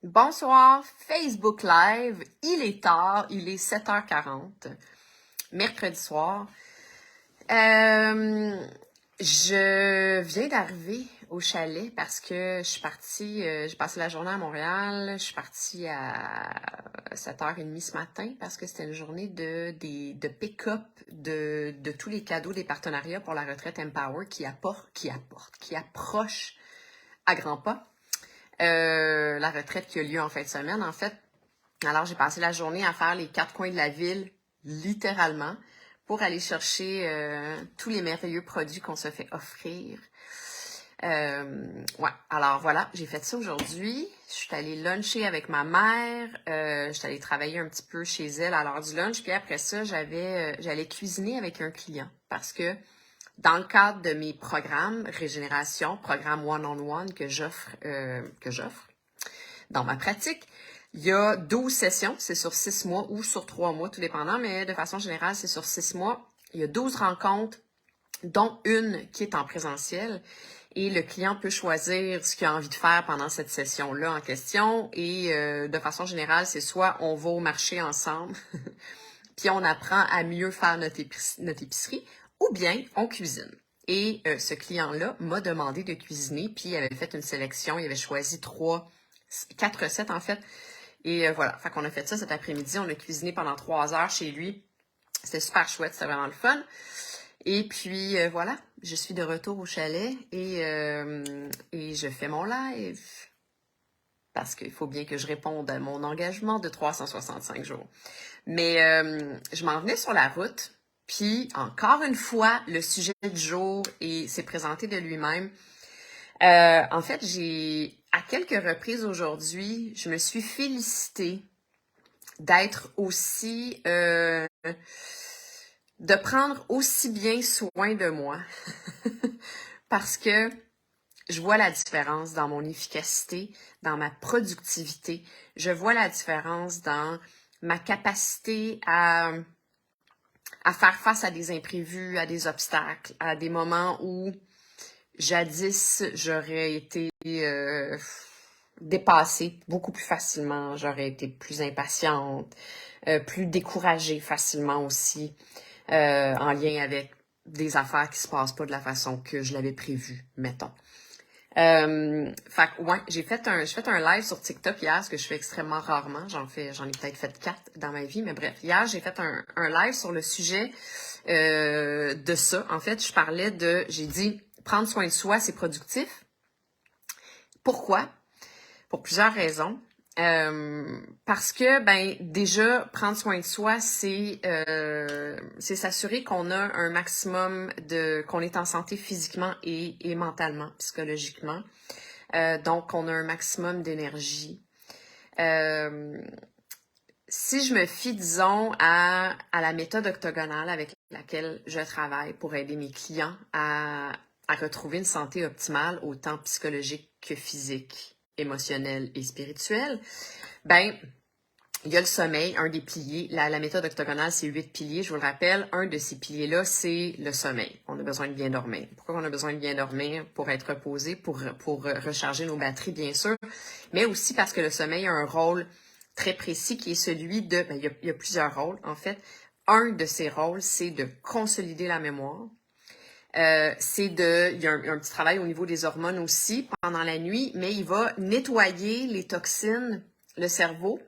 Bonsoir, Facebook Live. Il est tard, il est 7h40, mercredi soir. Je viens d'arriver au chalet parce que je suis partie, j'ai passé la journée à Montréal. Je suis partie à 7h30 ce matin parce que c'était une journée de pick-up de tous les cadeaux des partenariats pour la retraite Empower qui approche à grands pas. La retraite qui a lieu en fin de semaine, en fait. Alors, j'ai passé la journée à faire les 4 coins de la ville, littéralement, pour aller chercher tous les merveilleux produits qu'on se fait offrir. Ouais, alors voilà, j'ai fait ça aujourd'hui. Je suis allée luncher avec ma mère. Je suis allée travailler un petit peu chez elle à l'heure du lunch. Puis après ça, j'allais cuisiner avec un client parce que dans le cadre de mes programmes Régénération, programme one-on-one que j'offre dans ma pratique, il y a 12 sessions, c'est sur 6 mois ou sur 3 mois, tout dépendant, mais de façon générale, c'est sur 6 mois. Il y a 12 rencontres, dont une qui est en présentiel. Et le client peut choisir ce qu'il a envie de faire pendant cette session-là en question. Et de façon générale, c'est soit on va au marché ensemble, puis on apprend à mieux faire notre épicerie, ou bien on cuisine. Et ce client-là m'a demandé de cuisiner, puis il avait fait une sélection, il avait choisi 4 recettes en fait. Et voilà, fait qu'on a fait ça cet après-midi, on a cuisiné pendant 3 heures chez lui. C'était super chouette, c'était vraiment le fun. Et puis voilà, je suis de retour au chalet et je fais mon live. Parce qu'il faut bien que je réponde à mon engagement de 365 jours. Mais je m'en venais sur la route, puis encore une fois, le sujet du jour s'est présenté de lui-même. En fait, à quelques reprises aujourd'hui, je me suis félicitée d'être aussi, de prendre aussi bien soin de moi. Parce que je vois la différence dans mon efficacité, dans ma productivité. Je vois la différence dans ma capacité à faire face à des imprévus, à des obstacles, à des moments où jadis j'aurais été dépassée beaucoup plus facilement, j'aurais été plus impatiente, plus découragée facilement aussi, en lien avec des affaires qui se passent pas de la façon que je l'avais prévu, mettons. Fait que, ouais, j'ai fait un live sur TikTok hier, ce que je fais extrêmement rarement. J'en ai peut-être fait 4 dans ma vie, mais bref. Hier, j'ai fait un live sur le sujet de ça. En fait, j'ai dit, prendre soin de soi, c'est productif. Pourquoi? Pour plusieurs raisons. Parce que, ben, déjà, prendre soin de soi, c'est s'assurer qu'on a un maximum qu'on est en santé physiquement et mentalement, psychologiquement. Donc, on a un maximum d'énergie. Si je me fie, disons, à la méthode octogonale avec laquelle je travaille pour aider mes clients à retrouver une santé optimale, autant psychologique que physique, émotionnelle et spirituelle, ben, il y a le sommeil, un des piliers. La méthode octogonale, c'est 8 piliers, je vous le rappelle. Un de ces piliers-là, c'est le sommeil. On a besoin de bien dormir. Pourquoi on a besoin de bien dormir? Pour être reposé, pour recharger nos batteries, bien sûr, mais aussi parce que le sommeil a un rôle très précis qui est celui de... Ben, il y a plusieurs rôles, en fait. Un de ces rôles, c'est de consolider la mémoire. Il y a un petit travail au niveau des hormones aussi pendant la nuit, mais il va nettoyer les toxines, le cerveau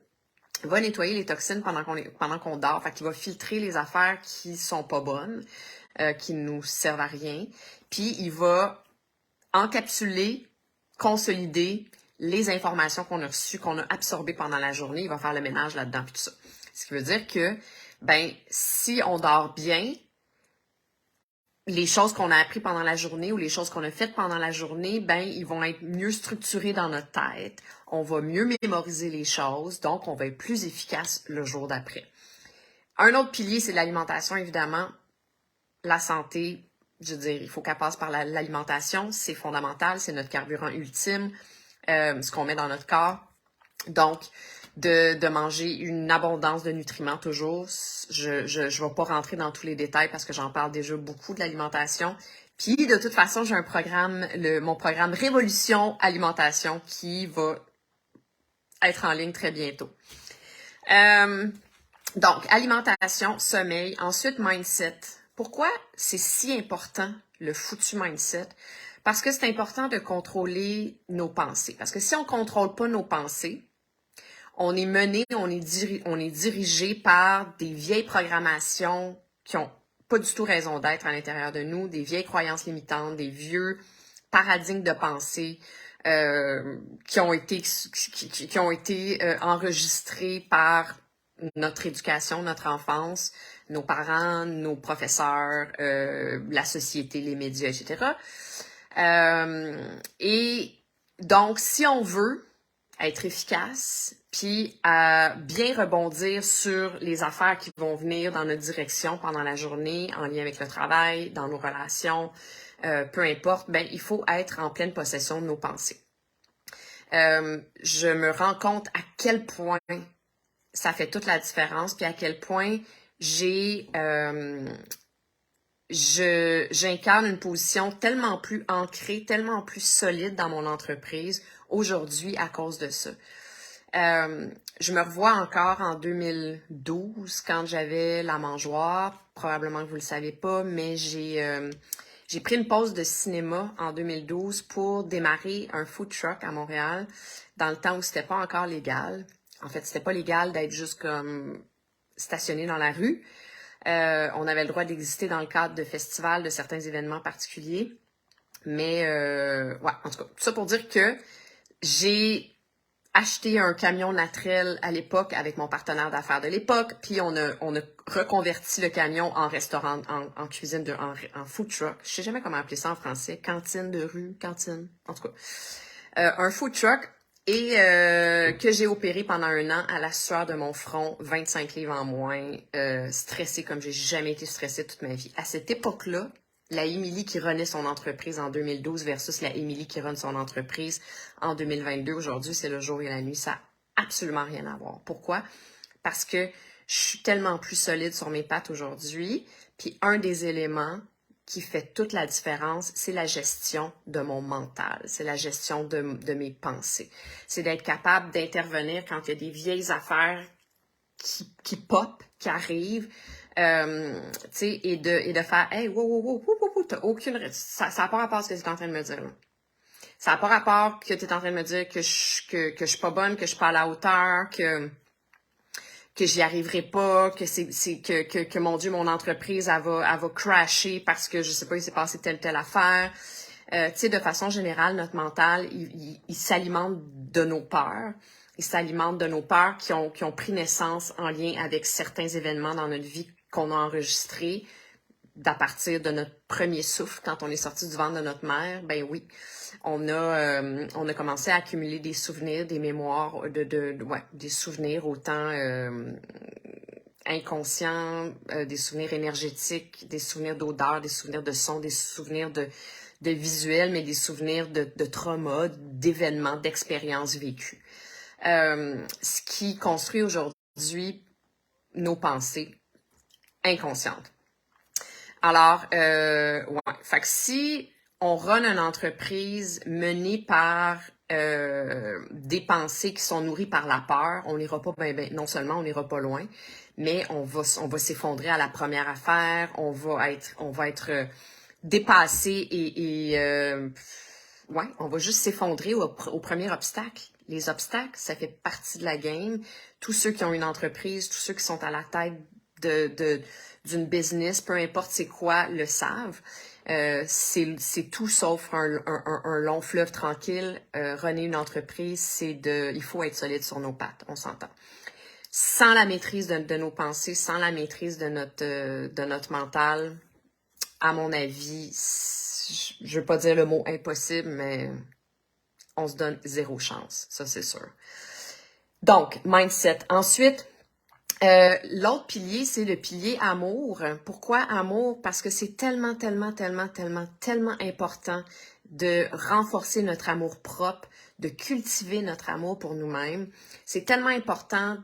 va nettoyer les toxines pendant qu'on dort. Fait qu'il va filtrer les affaires qui sont pas bonnes, qui nous servent à rien. Puis il va encapsuler, consolider les informations qu'on a reçues, qu'on a absorbées pendant la journée. Il va faire le ménage là-dedans puis tout ça. Ce qui veut dire que, ben, si on dort bien, les choses qu'on a apprises pendant la journée ou les choses qu'on a faites pendant la journée, ben, ils vont être mieux structurés dans notre tête. On va mieux mémoriser les choses, donc on va être plus efficace le jour d'après. Un autre pilier, c'est l'alimentation, évidemment. La santé, je veux dire, il faut qu'elle passe par l'alimentation. C'est fondamental, c'est notre carburant ultime, ce qu'on met dans notre corps. Donc, de manger une abondance de nutriments toujours. Je vais pas rentrer dans tous les détails parce que j'en parle déjà beaucoup de l'alimentation. Puis, de toute façon, j'ai un programme, mon programme Révolution Alimentation qui va être en ligne très bientôt. Donc, alimentation, sommeil, ensuite mindset. Pourquoi c'est si important, le foutu mindset? Parce que c'est important de contrôler nos pensées. Parce que si on ne contrôle pas nos pensées, on est mené, on est dirigé par des vieilles programmations qui ont pas du tout raison d'être à l'intérieur de nous, des vieilles croyances limitantes, des vieux paradigmes de pensée qui ont été enregistrés par notre éducation, notre enfance, nos parents, nos professeurs, la société, les médias, etc. Et donc, si on veut être efficace, puis bien rebondir sur les affaires qui vont venir dans notre direction pendant la journée, en lien avec le travail, dans nos relations, peu importe, ben il faut être en pleine possession de nos pensées. Je me rends compte à quel point ça fait toute la différence, puis à quel point j'incarne une position tellement plus ancrée, tellement plus solide dans mon entreprise aujourd'hui à cause de ça. Je me revois encore en 2012 quand j'avais la mangeoire. Probablement que vous le savez pas, mais j'ai pris une pause de cinéma en 2012 pour démarrer un food truck à Montréal dans le temps où c'était pas encore légal. En fait, c'était pas légal d'être juste comme stationné dans la rue. On avait le droit d'exister dans le cadre de festivals, de certains événements particuliers. Mais, ouais, en tout cas, tout ça pour dire que j'ai acheté un camion Natrel à l'époque avec mon partenaire d'affaires de l'époque, puis on a reconverti le camion en restaurant, en cuisine, en food truck. Je sais jamais comment appeler ça en français. Cantine de rue, cantine, en tout cas. Un food truck et que j'ai opéré pendant 1 an à la sueur de mon front, 25 livres en moins, stressée comme j'ai jamais été stressée toute ma vie. À cette époque-là, la Émilie qui renaît son entreprise en 2012 versus la Émilie qui run son entreprise en 2022. Aujourd'hui, c'est le jour et la nuit. Ça n'a absolument rien à voir. Pourquoi? Parce que je suis tellement plus solide sur mes pattes aujourd'hui. Puis un des éléments qui fait toute la différence, c'est la gestion de mon mental. C'est la gestion de mes pensées. C'est d'être capable d'intervenir quand il y a des vieilles affaires qui pop, qui arrivent, et de faire « Hey, wow, t'as aucune... Ça n'a pas rapport à ce que tu es en train de me dire, là. Ça n'a pas rapport que tu es en train de me dire que je suis pas bonne, que je suis pas à la hauteur, que j'y arriverai pas, que mon Dieu, mon entreprise, elle va crasher parce que, je sais pas, il s'est passé telle affaire. » De façon générale, notre mental, il s'alimente de nos peurs. Il s'alimente de nos peurs qui ont pris naissance en lien avec certains événements dans notre vie qu'on a enregistrés à partir de notre premier souffle quand on est sorti du ventre de notre mère. Ben oui, on a commencé à accumuler des souvenirs, des mémoires, des souvenirs autant inconscients, des souvenirs énergétiques, des souvenirs d'odeur, des souvenirs de son, des souvenirs de visuel, mais des souvenirs de trauma, d'événements, d'expériences vécues. Ce qui construit aujourd'hui nos pensées inconscientes. Alors, fait que si on run une entreprise menée par des pensées qui sont nourries par la peur, on n'ira pas non seulement on n'ira pas loin, mais on va s'effondrer à la première affaire, on va être dépassé on va juste s'effondrer au premier obstacle. Les obstacles, ça fait partie de la game. Tous ceux qui ont une entreprise, tous ceux qui sont à la tête d'une business, peu importe c'est quoi, le savent. C'est tout sauf un long fleuve tranquille. Runner une entreprise, il faut être solide sur nos pattes, on s'entend. Sans la maîtrise de nos pensées, sans la maîtrise de notre mental, à mon avis, je veux pas dire le mot impossible, mais on se donne 0 chance, ça c'est sûr. Donc, mindset. Ensuite, l'autre pilier, c'est le pilier amour. Pourquoi amour? Parce que c'est tellement important de renforcer notre amour propre, de cultiver notre amour pour nous-mêmes. C'est tellement important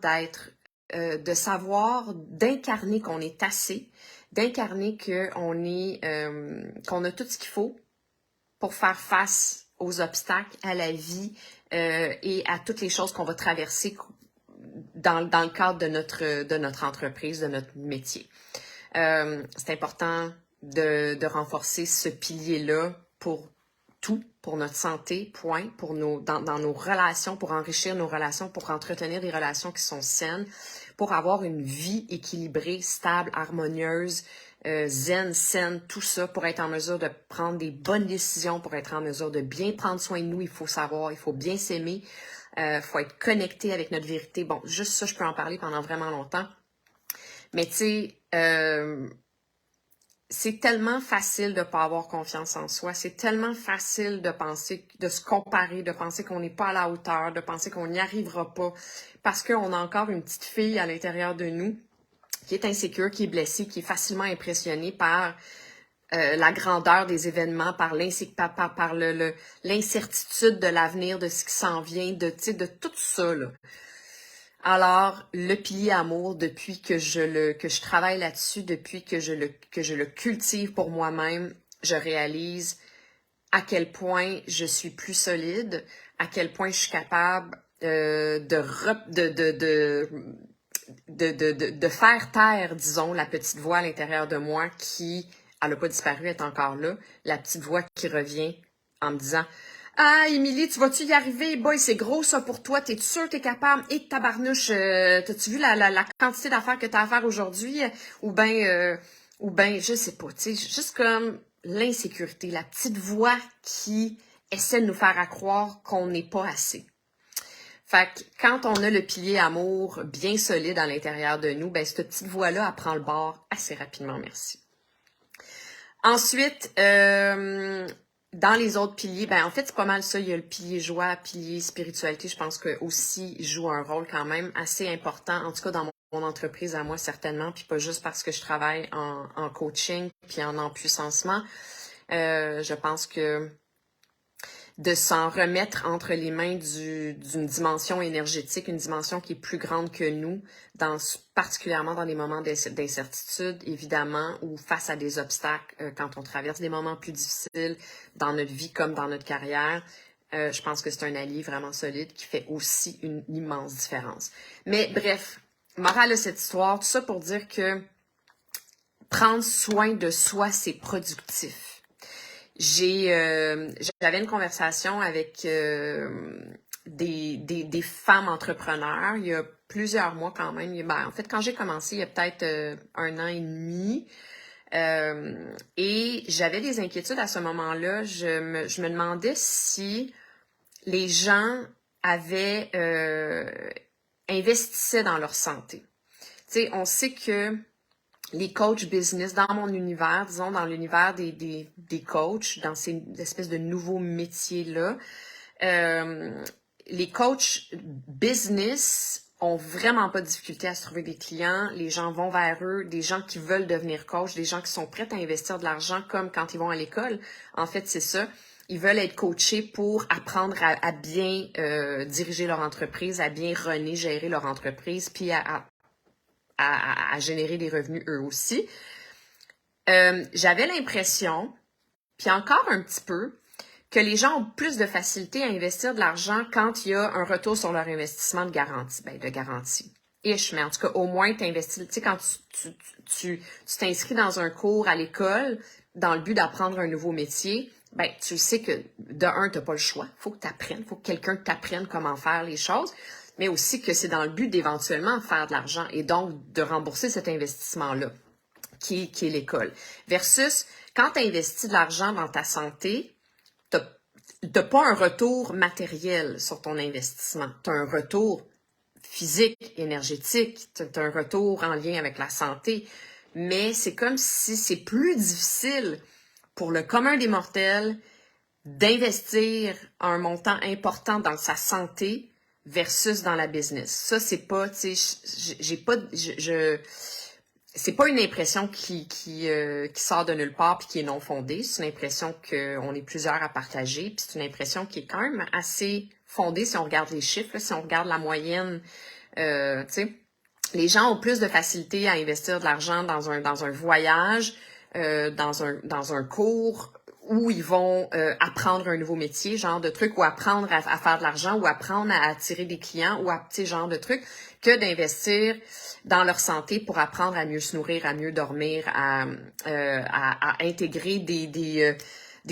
de savoir, d'incarner qu'on est assez, d'incarner qu'on a tout ce qu'il faut pour faire face aux obstacles, à la vie et à toutes les choses qu'on va traverser dans le cadre de notre entreprise, de notre métier. C'est important de renforcer ce pilier-là pour tout, pour notre santé, point, pour dans nos relations, pour enrichir nos relations, pour entretenir des relations qui sont saines, pour avoir une vie équilibrée, stable, harmonieuse, zen, saine, tout ça, pour être en mesure de prendre des bonnes décisions, pour être en mesure de bien prendre soin de nous. Il faut savoir, il faut bien s'aimer, faut être connecté avec notre vérité. Bon, juste ça, je peux en parler pendant vraiment longtemps. Mais tu sais, c'est tellement facile de pas avoir confiance en soi. C'est tellement facile de penser, de se comparer, de penser qu'on n'est pas à la hauteur, de penser qu'on n'y arrivera pas, parce qu'on a encore une petite fille à l'intérieur de nous qui est insécure, qui est blessée, qui est facilement impressionnée par la grandeur des événements, par l'incertitude de l'avenir, de ce qui s'en vient, de tout ça, là. Alors, le pilier amour, depuis que je travaille là-dessus, depuis que je le cultive pour moi-même, je réalise à quel point je suis plus solide, à quel point je suis capable de faire taire, disons, la petite voix à l'intérieur de moi qui, elle n'a pas disparu, elle est encore là, la petite voix qui revient en me disant « Ah, Émilie, tu vas-tu y arriver? Boy, c'est gros ça pour toi, t'es sûr que t'es capable? Et tabarnouche, t'as-tu vu la quantité d'affaires que t'as à faire aujourd'hui? Ou ben, je sais pas, tu sais, juste comme l'insécurité, la petite voix qui essaie de nous faire croire qu'on n'est pas assez. » Fait que quand on a le pilier amour bien solide à l'intérieur de nous, ben cette petite voix-là, elle prend le bord assez rapidement, merci. Ensuite, dans les autres piliers, ben en fait, c'est pas mal ça. Il y a le pilier joie, pilier spiritualité. Je pense que aussi joue un rôle quand même assez important, en tout cas dans mon entreprise à moi, certainement, puis pas juste parce que je travaille en coaching puis en empuissancement. Je pense que de s'en remettre entre les mains d'une dimension énergétique, une dimension qui est plus grande que nous, particulièrement dans des moments d'incertitude, évidemment, ou face à des obstacles, quand on traverse des moments plus difficiles dans notre vie comme dans notre carrière. Je pense que c'est un allié vraiment solide qui fait aussi une immense différence. Mais bref, morale de cette histoire, tout ça pour dire que prendre soin de soi, c'est productif. J'avais une conversation avec des femmes entrepreneurs il y a plusieurs mois quand même. En fait, quand j'ai commencé, il y a peut-être 1 an et demi, et j'avais des inquiétudes à ce moment-là. Je me demandais si les gens avaient investissaient dans leur santé. Tu sais, on sait que les coachs business, dans mon univers, disons, dans l'univers des coachs, dans ces espèces de nouveaux métiers-là, les coachs business ont vraiment pas de difficulté à se trouver des clients. Les gens vont vers eux, des gens qui veulent devenir coach, des gens qui sont prêts à investir de l'argent comme quand ils vont à l'école. En fait, c'est ça. Ils veulent être coachés pour apprendre à bien diriger leur entreprise, à bien runner, gérer leur entreprise, puis à générer des revenus eux aussi. J'avais l'impression, puis encore un petit peu, que les gens ont plus de facilité à investir de l'argent quand il y a un retour sur leur investissement de garantie. Ben, de garantie. Ish, mais en tout cas, au moins, tu investis. Tu sais, quand tu t'inscris dans un cours à l'école, dans le but d'apprendre un nouveau métier, ben, tu sais que, de un, t'as pas le choix. Faut que tu apprennes. Faut que quelqu'un t'apprenne comment faire les choses. Mais aussi que c'est dans le but d'éventuellement faire de l'argent et donc de rembourser cet investissement-là, qui est l'école. Versus, quand tu investis de l'argent dans ta santé, t'as pas un retour matériel sur ton investissement. Tu as un retour physique, énergétique, tu as un retour en lien avec la santé, mais c'est comme si c'est plus difficile pour le commun des mortels d'investir un montant important dans sa santé versus dans la business. Ça, c'est pas, tu sais, j'ai pas, c'est pas une impression qui sort de nulle part puis qui est non fondée. C'est une impression qu'on est plusieurs à partager. Puis c'est une impression qui est quand même assez fondée si on regarde les chiffres, là, si on regarde la moyenne. Tu sais, les gens ont plus de facilité à investir de l'argent dans un voyage, dans un cours où ils vont apprendre un nouveau métier, genre de truc, ou apprendre à faire de l'argent, ou apprendre à attirer des clients, ou à petit genre de truc, que d'investir dans leur santé pour apprendre à mieux se nourrir, à mieux dormir, à intégrer des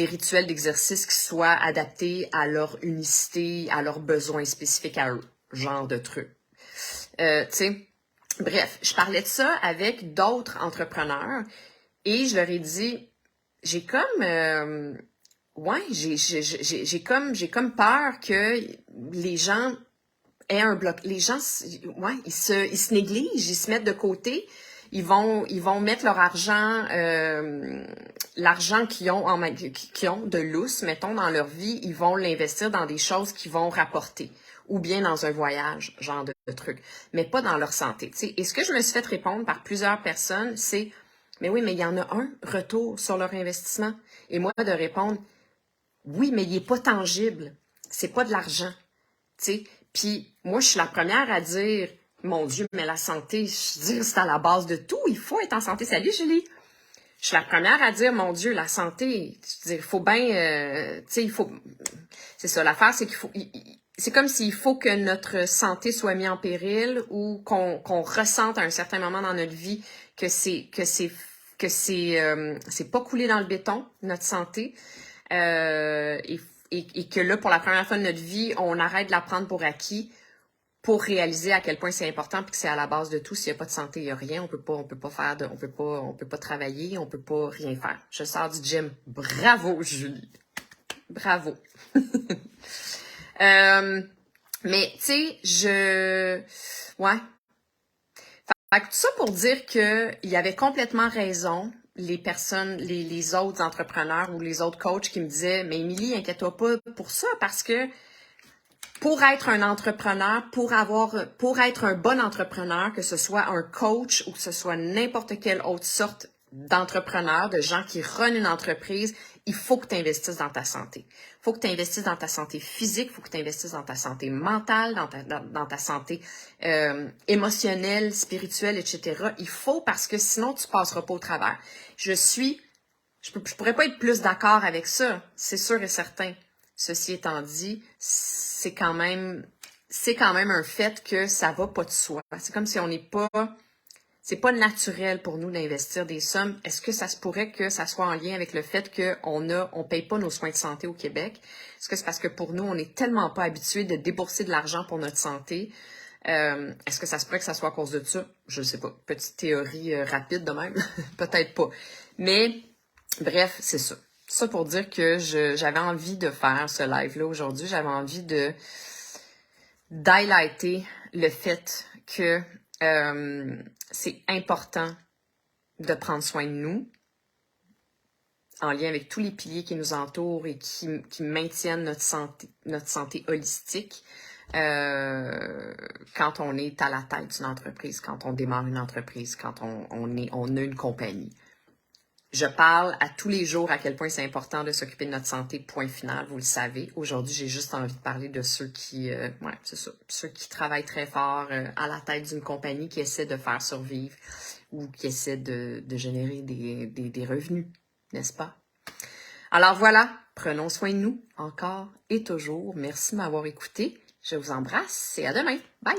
rituels d'exercice qui soient adaptés à leur unicité, à leurs besoins spécifiques à eux, genre de truc. Tu sais, bref, je parlais de ça avec d'autres entrepreneurs et je leur ai dit, j'ai comme, ouais, j'ai comme peur que les gens aient un bloc. Les gens, ouais, ils se négligent, ils se mettent de côté. Ils vont mettre leur argent, l'argent qu'ils ont de lousse, mettons, dans leur vie, ils vont l'investir dans des choses qui vont rapporter. Ou bien dans un voyage, genre de truc. Mais pas dans leur santé, tu sais. Et ce que je me suis fait répondre par plusieurs personnes, c'est, mais oui, mais il y en a un retour sur leur investissement. Et moi, de répondre, oui, mais il est pas tangible. C'est pas de l'argent, tu sais. Puis moi, je suis la première à dire, mon Dieu, mais la santé, je veux dire, c'est à la base de tout. Il faut être en santé. Salut, Julie. Je suis la première à dire, mon Dieu, la santé, je veux dire, il faut bien, tu sais, il faut, c'est ça, l'affaire, c'est qu'il faut, c'est comme s'il faut que notre santé soit mise en péril ou qu'on ressente à un certain moment dans notre vie que c'est pas coulé dans le béton, notre santé, et que là, pour la première fois de notre vie, on arrête de la prendre pour acquis pour réaliser à quel point c'est important puis que c'est à la base de tout. S'il n'y a pas de santé, il n'y a rien. On peut pas faire on peut pas travailler, on peut pas rien faire. Je sors du gym. Bravo, Julie. Bravo. Mais, tu sais, ouais. Fait que tout ça pour dire que il y avait complètement raison les personnes, les autres entrepreneurs ou les autres coachs qui me disaient, mais Émilie, inquiète-toi pas pour ça parce que pour être un entrepreneur, pour être un bon entrepreneur, que ce soit un coach ou que ce soit n'importe quelle autre sorte d'entrepreneur, de gens qui runnent une entreprise, il faut que tu investisses dans ta santé. Il faut que tu investisses dans ta santé physique, il faut que tu investisses dans ta santé mentale, dans ta santé émotionnelle, spirituelle, etc. Il faut parce que sinon tu passeras pas au travers. Je pourrais pas être plus d'accord avec ça, c'est sûr et certain. Ceci étant dit, c'est quand même un fait que ça va pas de soi. C'est comme si c'est pas naturel pour nous d'investir des sommes. Est-ce que ça se pourrait que ça soit en lien avec le fait on paye pas nos soins de santé au Québec? Est-ce que c'est parce que pour nous, on n'est tellement pas habitué de débourser de l'argent pour notre santé? Est-ce que ça se pourrait que ça soit à cause de ça? Je ne sais pas. Petite théorie rapide de même. Peut-être pas. Mais, bref, c'est ça. Ça pour dire que j'avais envie de faire ce live-là aujourd'hui. J'avais envie d'highlighter le fait que c'est important de prendre soin de nous en lien avec tous les piliers qui nous entourent et qui maintiennent notre santé holistique quand on est à la tête d'une entreprise, quand on démarre une entreprise, quand on a une compagnie. Je parle à tous les jours à quel point c'est important de s'occuper de notre santé, point final, vous le savez. Aujourd'hui, j'ai juste envie de parler de ceux qui, c'est ça, ceux qui travaillent très fort à la tête d'une compagnie qui essaie de faire survivre ou qui essaie de générer des revenus, n'est-ce pas? Alors voilà, prenons soin de nous encore et toujours. Merci de m'avoir écouté. Je vous embrasse et à demain. Bye!